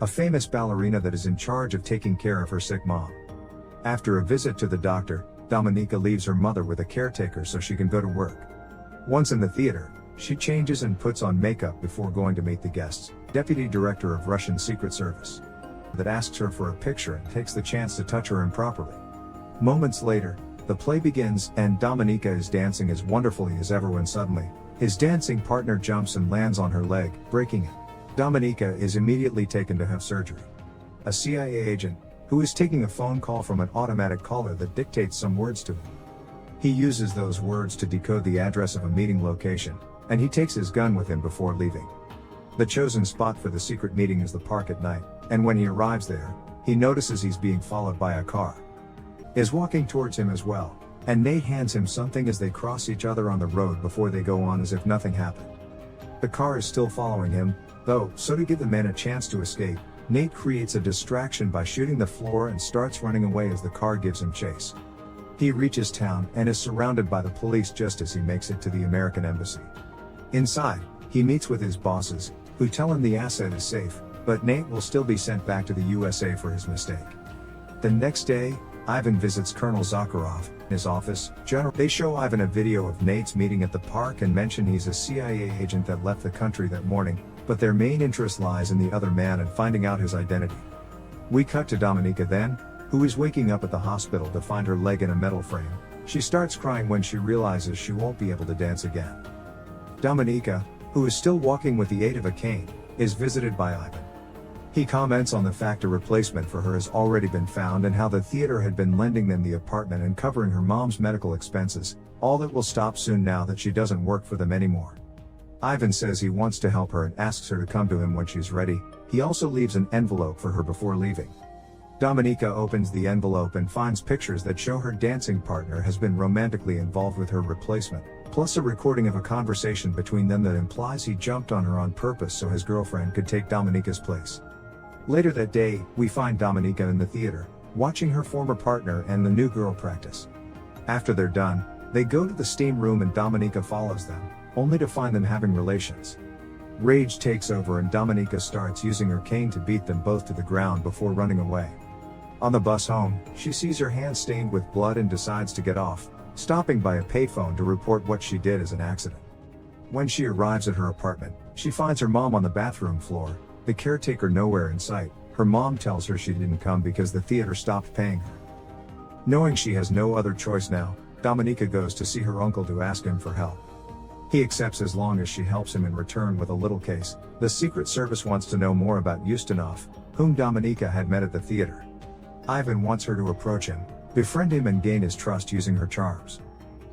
a famous ballerina that is in charge of taking care of her sick mom. After a visit to the doctor, Dominika leaves her mother with a caretaker so she can go to work. Once in the theater, she changes and puts on makeup before going to meet the guests, Deputy Director of Russian Secret Service, that asks her for a picture and takes the chance to touch her improperly. Moments later, the play begins and Dominika is dancing as wonderfully as ever when suddenly, his dancing partner jumps and lands on her leg, breaking it. Dominika is immediately taken to have surgery. A CIA agent, who is taking a phone call from an automatic caller that dictates some words to him. He uses those words to decode the address of a meeting location, and he takes his gun with him before leaving. The chosen spot for the secret meeting is the park at night, and when he arrives there, he notices he's being followed by a car. Is walking towards him as well, and Nate hands him something as they cross each other on the road before they go on as if nothing happened. The car is still following him, though, so to give the men a chance to escape, Nate creates a distraction by shooting the floor and starts running away as the car gives him chase. He reaches town and is surrounded by the police just as he makes it to the American embassy. Inside, he meets with his bosses, who tell him the asset is safe, but Nate will still be sent back to the USA for his mistake. The next day, Ivan visits Colonel Zakharov in his office. They show Ivan a video of Nate's meeting at the park and mention he's a CIA agent that left the country that morning, but their main interest lies in the other man and finding out his identity. We cut to Dominika then, who is waking up at the hospital to find her leg in a metal frame. She starts crying when she realizes she won't be able to dance again. Dominika, who is still walking with the aid of a cane, is visited by Ivan. He comments on the fact a replacement for her has already been found and how the theater had been lending them the apartment and covering her mom's medical expenses, all that will stop soon now that she doesn't work for them anymore. Ivan says he wants to help her and asks her to come to him when she's ready. He also leaves an envelope for her before leaving. Dominika opens the envelope and finds pictures that show her dancing partner has been romantically involved with her replacement, plus a recording of a conversation between them that implies he jumped on her on purpose so his girlfriend could take Dominika's place. Later that day, we find Dominika in the theater, watching her former partner and the new girl practice. After they're done, they go to the steam room and Dominika follows them, only to find them having relations. Rage takes over and Dominika starts using her cane to beat them both to the ground before running away. On the bus home, she sees her hand stained with blood and decides to get off, stopping by a payphone to report what she did as an accident. When she arrives at her apartment, she finds her mom on the bathroom floor, the caretaker nowhere in sight. Her mom tells her she didn't come because the theater stopped paying her. Knowing she has no other choice now, Dominika goes to see her uncle to ask him for help. He accepts as long as she helps him in return with a little case. The Secret Service wants to know more about Ustinov, whom Dominika had met at the theater. Ivan wants her to approach him, befriend him and gain his trust using her charms.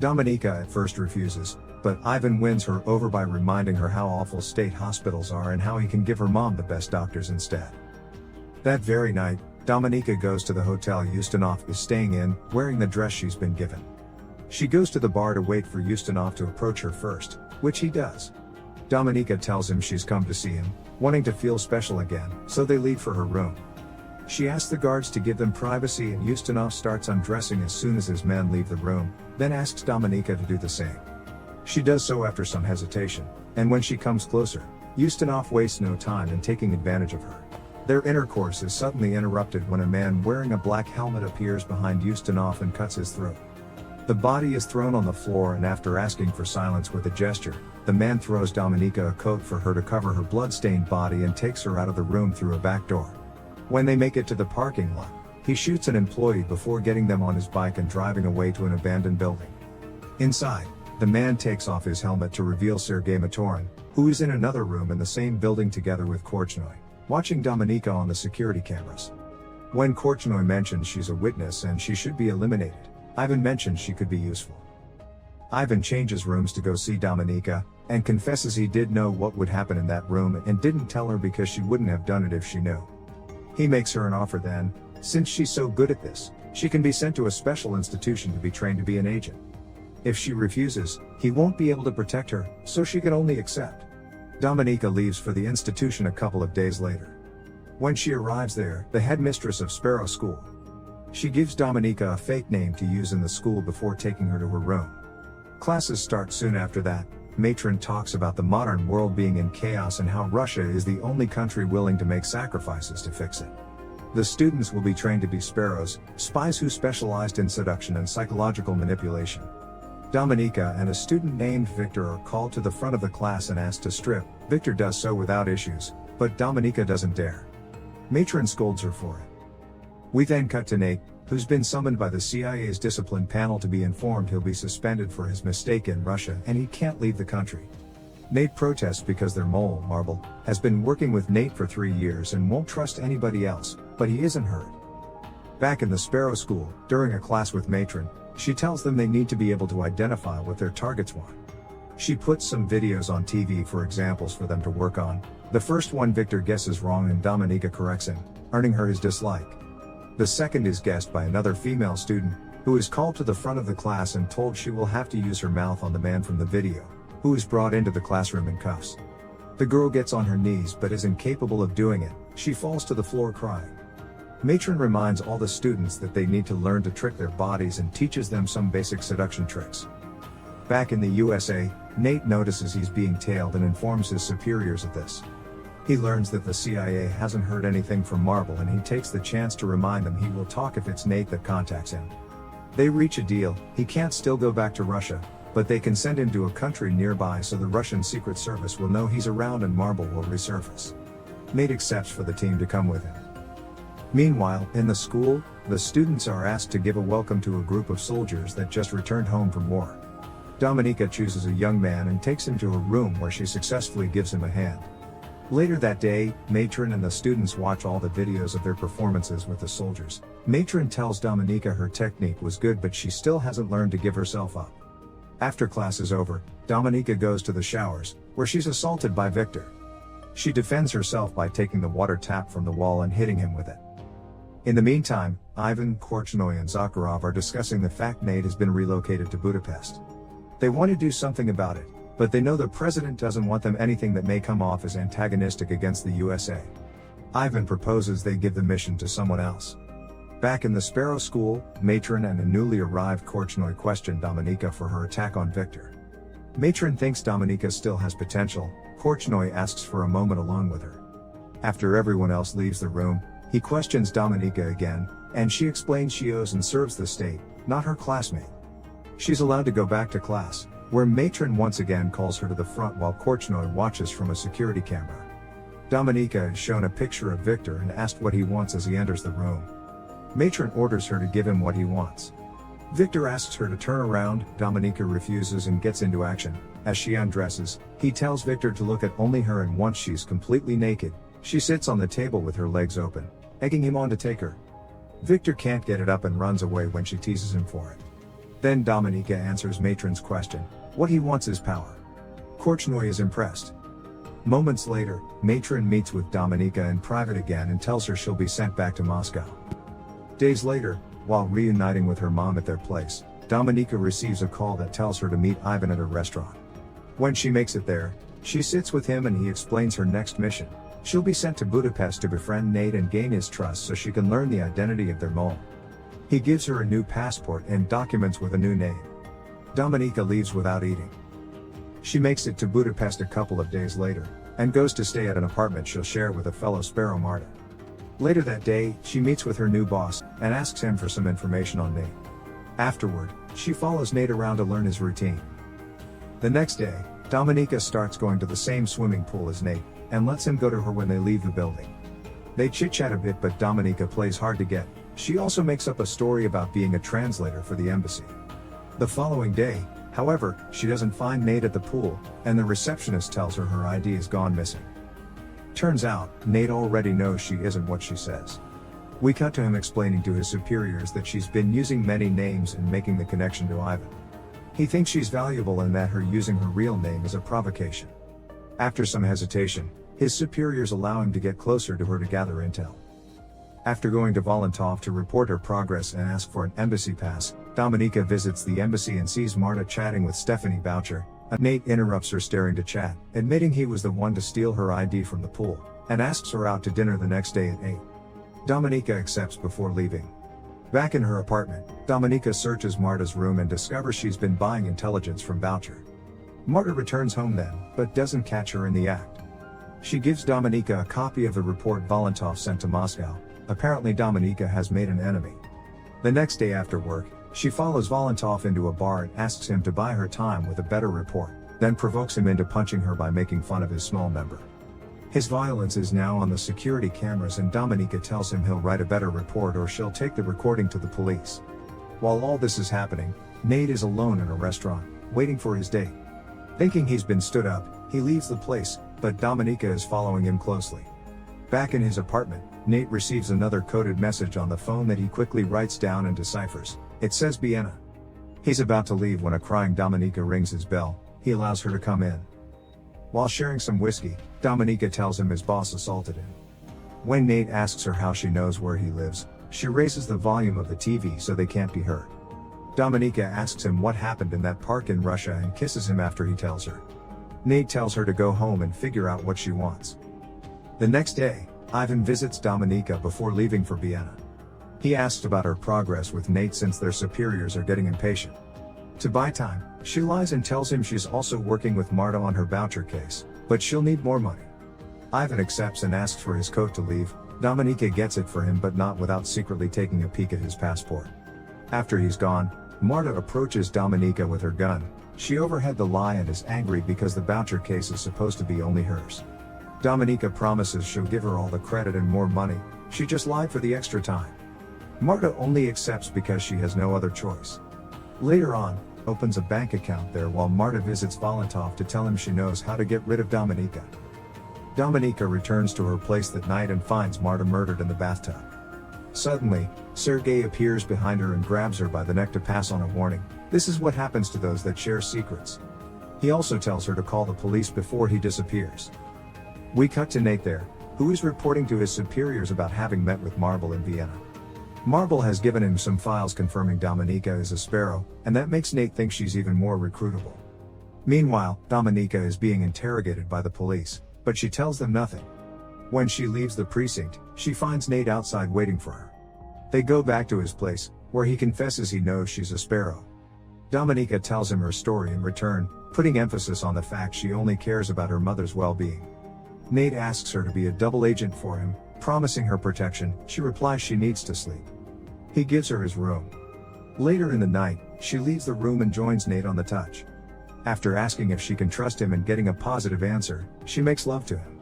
Dominika at first refuses, but Ivan wins her over by reminding her how awful state hospitals are and how he can give her mom the best doctors instead. That very night, Dominika goes to the hotel Ustinov is staying in, wearing the dress she's been given. She goes to the bar to wait for Ustinov to approach her first, which he does. Dominika tells him she's come to see him, wanting to feel special again, so they leave for her room. She asks the guards to give them privacy and Ustinov starts undressing as soon as his men leave the room, then asks Dominika to do the same. She does so after some hesitation, and when she comes closer, Ustinov wastes no time in taking advantage of her. Their intercourse is suddenly interrupted when a man wearing a black helmet appears behind Ustinov and cuts his throat. The body is thrown on the floor and after asking for silence with a gesture, the man throws Dominika a coat for her to cover her blood-stained body and takes her out of the room through a back door. When they make it to the parking lot, he shoots an employee before getting them on his bike and driving away to an abandoned building. Inside, the man takes off his helmet to reveal Sergei Matorin, who is in another room in the same building together with Korchnoi, watching Dominika on the security cameras. When Korchnoi mentions she's a witness and she should be eliminated, Ivan mentions she could be useful. Ivan changes rooms to go see Dominika, and confesses he did know what would happen in that room and didn't tell her because she wouldn't have done it if she knew. He makes her an offer then, since she's so good at this, she can be sent to a special institution to be trained to be an agent. If she refuses, he won't be able to protect her, so she can only accept. Dominika leaves for the institution a couple of days later. When she arrives there, the headmistress of Sparrow School. She gives Dominika a fake name to use in the school before taking her to her room. Classes start soon after that, Matron talks about the modern world being in chaos and how Russia is the only country willing to make sacrifices to fix it. The students will be trained to be sparrows, spies who specialized in seduction and psychological manipulation. Dominika and a student named Victor are called to the front of the class and asked to strip. Victor does so without issues, but Dominika doesn't dare. Matron scolds her for it. We then cut to Nate, who's been summoned by the CIA's discipline panel to be informed he'll be suspended for his mistake in Russia and he can't leave the country. Nate protests because their mole, Marble, has been working with Nate for 3 years and won't trust anybody else, but he isn't heard. Back in the Sparrow school, during a class with Matron, she tells them they need to be able to identify what their targets want. She puts some videos on TV for examples for them to work on. The first one Victor guesses wrong and Dominika corrects him, earning her his dislike. The second is guessed by another female student, who is called to the front of the class and told she will have to use her mouth on the man from the video, who is brought into the classroom in cuffs. The girl gets on her knees but is incapable of doing it. She falls to the floor crying. Matron reminds all the students that they need to learn to trick their bodies and teaches them some basic seduction tricks. Back in the USA, Nate notices he's being tailed and informs his superiors of this. He learns that the CIA hasn't heard anything from Marble and he takes the chance to remind them he will talk if it's Nate that contacts him. They reach a deal. He can't still go back to Russia, but they can send him to a country nearby so the Russian Secret Service will know he's around and Marble will resurface. Nate accepts for the team to come with him. Meanwhile, in the school, the students are asked to give a welcome to a group of soldiers that just returned home from war. Dominika chooses a young man and takes him to a room where she successfully gives him a hand. Later that day, Matron and the students watch all the videos of their performances with the soldiers. Matron tells Dominika her technique was good but she still hasn't learned to give herself up. After class is over, Dominika goes to the showers, where she's assaulted by Victor. She defends herself by taking the water tap from the wall and hitting him with it. In the meantime, Ivan, Korchnoi and Zakharov are discussing the fact Nate has been relocated to Budapest. They want to do something about it, but they know the president doesn't want them anything that may come off as antagonistic against the USA. Ivan proposes they give the mission to someone else. Back in the Sparrow school, Matron and a newly arrived Korchnoi question Dominika for her attack on Victor. Matron thinks Dominika still has potential. Korchnoi asks for a moment alone with her. After everyone else leaves the room, he questions Dominika again, and she explains she owes and serves the state, not her classmate. She's allowed to go back to class, where Matron once again calls her to the front while Korchnoi watches from a security camera. Dominika is shown a picture of Victor and asked what he wants as he enters the room. Matron orders her to give him what he wants. Victor asks her to turn around. Dominika refuses and gets into action. As she undresses, he tells Victor to look at only her, and once she's completely naked, she sits on the table with her legs open, egging him on to take her. Victor can't get it up and runs away when she teases him for it. Then Dominika answers Matron's question. What he wants is power. Korchnoi is impressed. Moments later, Matron meets with Dominika in private again and tells her she'll be sent back to Moscow. Days later, while reuniting with her mom at their place, Dominika receives a call that tells her to meet Ivan at a restaurant. When she makes it there, she sits with him and he explains her next mission. She'll be sent to Budapest to befriend Nate and gain his trust so she can learn the identity of their mole. He gives her a new passport and documents with a new name. Dominika leaves without eating. She makes it to Budapest a couple of days later, and goes to stay at an apartment she'll share with a fellow Sparrow, Marta. Later that day, she meets with her new boss, and asks him for some information on Nate. Afterward, she follows Nate around to learn his routine. The next day, Dominika starts going to the same swimming pool as Nate, and lets him go to her when they leave the building. They chit-chat a bit but Dominika plays hard to get. She also makes up a story about being a translator for the embassy. The following day, however, she doesn't find Nate at the pool, and the receptionist tells her her ID has gone missing. Turns out, Nate already knows she isn't what she says. We cut to him explaining to his superiors that she's been using many names and making the connection to Ivan. He thinks she's valuable and that her using her real name is a provocation. After some hesitation, his superiors allow him to get closer to her to gather intel. After going to Volantov to report her progress and ask for an embassy pass, Dominika visits the embassy and sees Marta chatting with Stephanie Boucher. Nate interrupts her staring to chat, admitting he was the one to steal her ID from the pool, and asks her out to dinner the next day at 8. Dominika accepts before leaving. Back in her apartment, Dominika searches Marta's room and discovers she's been buying intelligence from Boucher. Marta returns home then, but doesn't catch her in the act. She gives Dominika a copy of the report Valentov sent to Moscow. Apparently Dominika has made an enemy. The next day after work, she follows Valentov into a bar and asks him to buy her time with a better report, then provokes him into punching her by making fun of his small member. His violence is now on the security cameras and Dominika tells him he'll write a better report or she'll take the recording to the police. While all this is happening, Nate is alone in a restaurant, waiting for his date. Thinking he's been stood up, he leaves the place, but Dominika is following him closely. Back in his apartment, Nate receives another coded message on the phone that he quickly writes down and deciphers. It says Vienna. He's about to leave when a crying Dominika rings his bell. He allows her to come in. While sharing some whiskey, Dominika tells him his boss assaulted him. When Nate asks her how she knows where he lives, she raises the volume of the TV so they can't be heard. Dominika asks him what happened in that park in Russia and kisses him after he tells her. Nate tells her to go home and figure out what she wants. The next day, Ivan visits Dominika before leaving for Vienna. He asks about her progress with Nate since their superiors are getting impatient. To buy time, she lies and tells him she's also working with Marta on her voucher case, but she'll need more money. Ivan accepts and asks for his coat to leave. Dominika gets it for him but not without secretly taking a peek at his passport. After he's gone, Marta approaches Dominika with her gun. She overheard the lie and is angry because the voucher case is supposed to be only hers. Dominika promises she'll give her all the credit and more money. She just lied for the extra time. Marta only accepts because she has no other choice. Later on, opens a bank account there while Marta visits Valentov to tell him she knows how to get rid of Dominika. Dominika returns to her place that night and finds Marta murdered in the bathtub. Suddenly, Sergei appears behind her and grabs her by the neck to pass on a warning. This is what happens to those that share secrets. He also tells her to call the police before he disappears. We cut to Nate there, who is reporting to his superiors about having met with Marble in Vienna. Marble has given him some files confirming Dominika is a Sparrow, and that makes Nate think she's even more recruitable. Meanwhile, Dominika is being interrogated by the police, but she tells them nothing. When she leaves the precinct, she finds Nate outside waiting for her. They go back to his place, where he confesses he knows she's a Sparrow. Dominika tells him her story in return, putting emphasis on the fact she only cares about her mother's well-being. Nate asks her to be a double agent for him, promising her protection. She replies she needs to sleep. He gives her his room. Later in the night, she leaves the room and joins Nate on the touch. After asking if she can trust him and getting a positive answer, she makes love to him.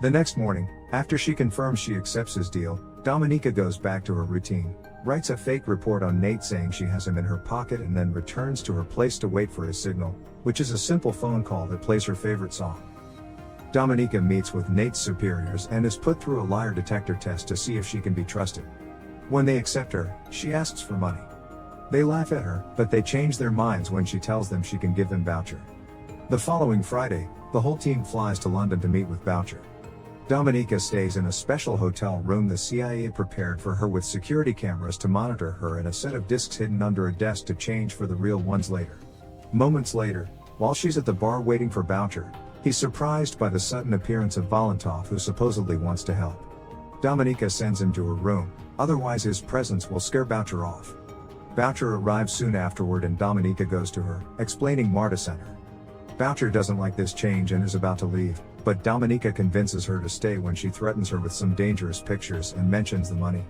The next morning, after she confirms she accepts his deal, Dominika goes back to her routine, writes a fake report on Nate saying she has him in her pocket and then returns to her place to wait for his signal, which is a simple phone call that plays her favorite song. Dominika meets with Nate's superiors and is put through a liar detector test to see if she can be trusted. When they accept her, she asks for money. They laugh at her, but they change their minds when she tells them she can give them voucher. The following Friday, the whole team flies to London to meet with Boucher. Dominika stays in a special hotel room the CIA prepared for her with security cameras to monitor her and a set of discs hidden under a desk to change for the real ones later. Moments later, while she's at the bar waiting for Boucher, he's surprised by the sudden appearance of Valentov, who supposedly wants to help. Dominika sends him to her room, otherwise his presence will scare Boucher off. Boucher arrives soon afterward and Dominika goes to her, explaining Marta sent her. Boucher doesn't like this change and is about to leave, but Dominika convinces her to stay when she threatens her with some dangerous pictures and mentions the money.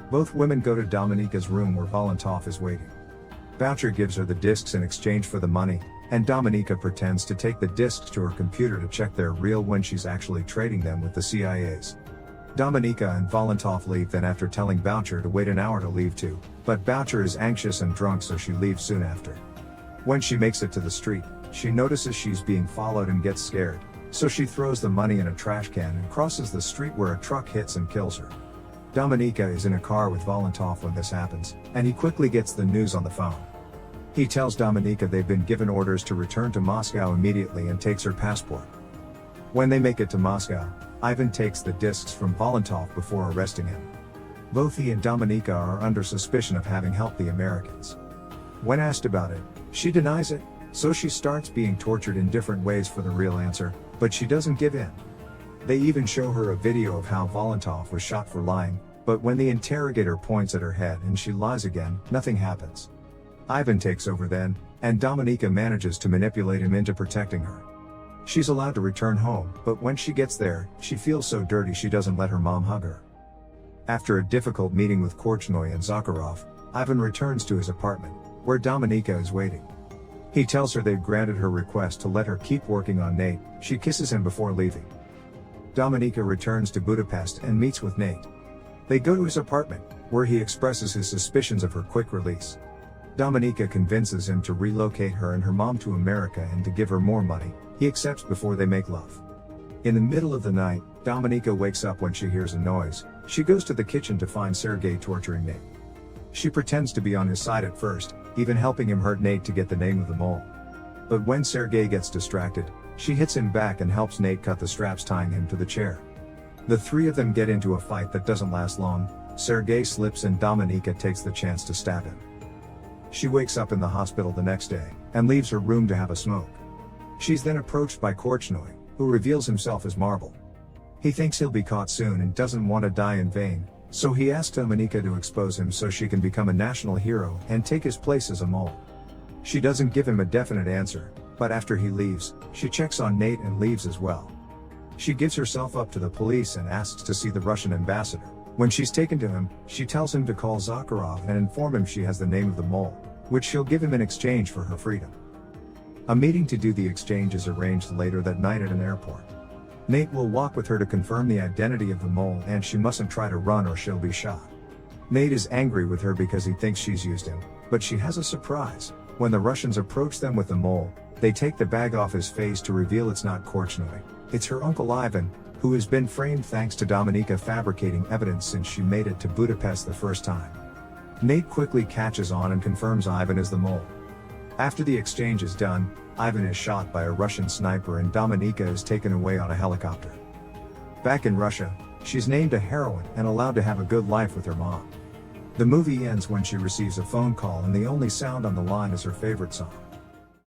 Both women go to Dominika's room where Valentov is waiting. Boucher gives her the discs in exchange for the money, and Dominika pretends to take the discs to her computer to check they're real when she's actually trading them with the CIA's. Dominika and Valentov leave then after telling Boucher to wait an hour to leave too, but Boucher is anxious and drunk so she leaves soon after. When she makes it to the street, she notices she's being followed and gets scared, so she throws the money in a trash can and crosses the street where a truck hits and kills her. Dominika is in a car with Valentov when this happens, and he quickly gets the news on the phone. He tells Dominika they've been given orders to return to Moscow immediately and takes her passport. When they make it to Moscow, Ivan takes the discs from Valentov before arresting him. Both he and Dominika are under suspicion of having helped the Americans. When asked about it, she denies it, so she starts being tortured in different ways for the real answer, but she doesn't give in. They even show her a video of how Valentov was shot for lying, but when the interrogator points at her head and she lies again, nothing happens. Ivan takes over then, and Dominika manages to manipulate him into protecting her. She's allowed to return home, but when she gets there, she feels so dirty she doesn't let her mom hug her. After a difficult meeting with Korchnoi and Zakharov, Ivan returns to his apartment, where Dominika is waiting. He tells her they've granted her request to let her keep working on Nate. She kisses him before leaving. Dominika returns to Budapest and meets with Nate. They go to his apartment, where he expresses his suspicions of her quick release. Dominika convinces him to relocate her and her mom to America and to give her more money. He accepts before they make love. In the middle of the night, Dominika wakes up when she hears a noise. She goes to the kitchen to find Sergei torturing Nate. She pretends to be on his side at first, even helping him hurt Nate to get the name of the mole. But when Sergei gets distracted, she hits him back and helps Nate cut the straps tying him to the chair. The three of them get into a fight that doesn't last long. Sergei slips and Dominika takes the chance to stab him. She wakes up in the hospital the next day, and leaves her room to have a smoke. She's then approached by Korchnoi, who reveals himself as Marble. He thinks he'll be caught soon and doesn't want to die in vain, so he asks Dominika to expose him so she can become a national hero and take his place as a mole. She doesn't give him a definite answer, but after he leaves, she checks on Nate and leaves as well. She gives herself up to the police and asks to see the Russian ambassador. When she's taken to him, she tells him to call Zakharov and inform him she has the name of the mole, which she'll give him in exchange for her freedom. A meeting to do the exchange is arranged later that night at an airport. Nate will walk with her to confirm the identity of the mole, and she mustn't try to run or she'll be shot. Nate is angry with her because he thinks she's used him, but she has a surprise. When the Russians approach them with the mole, they take the bag off his face to reveal it's not Korchnoi, it's her uncle Ivan, who has been framed thanks to Dominika fabricating evidence since she made it to Budapest the first time. Nate quickly catches on and confirms Ivan is the mole. After the exchange is done, Ivan is shot by a Russian sniper and Dominika is taken away on a helicopter. Back in Russia, she's named a heroine and allowed to have a good life with her mom. The movie ends when she receives a phone call and the only sound on the line is her favorite song.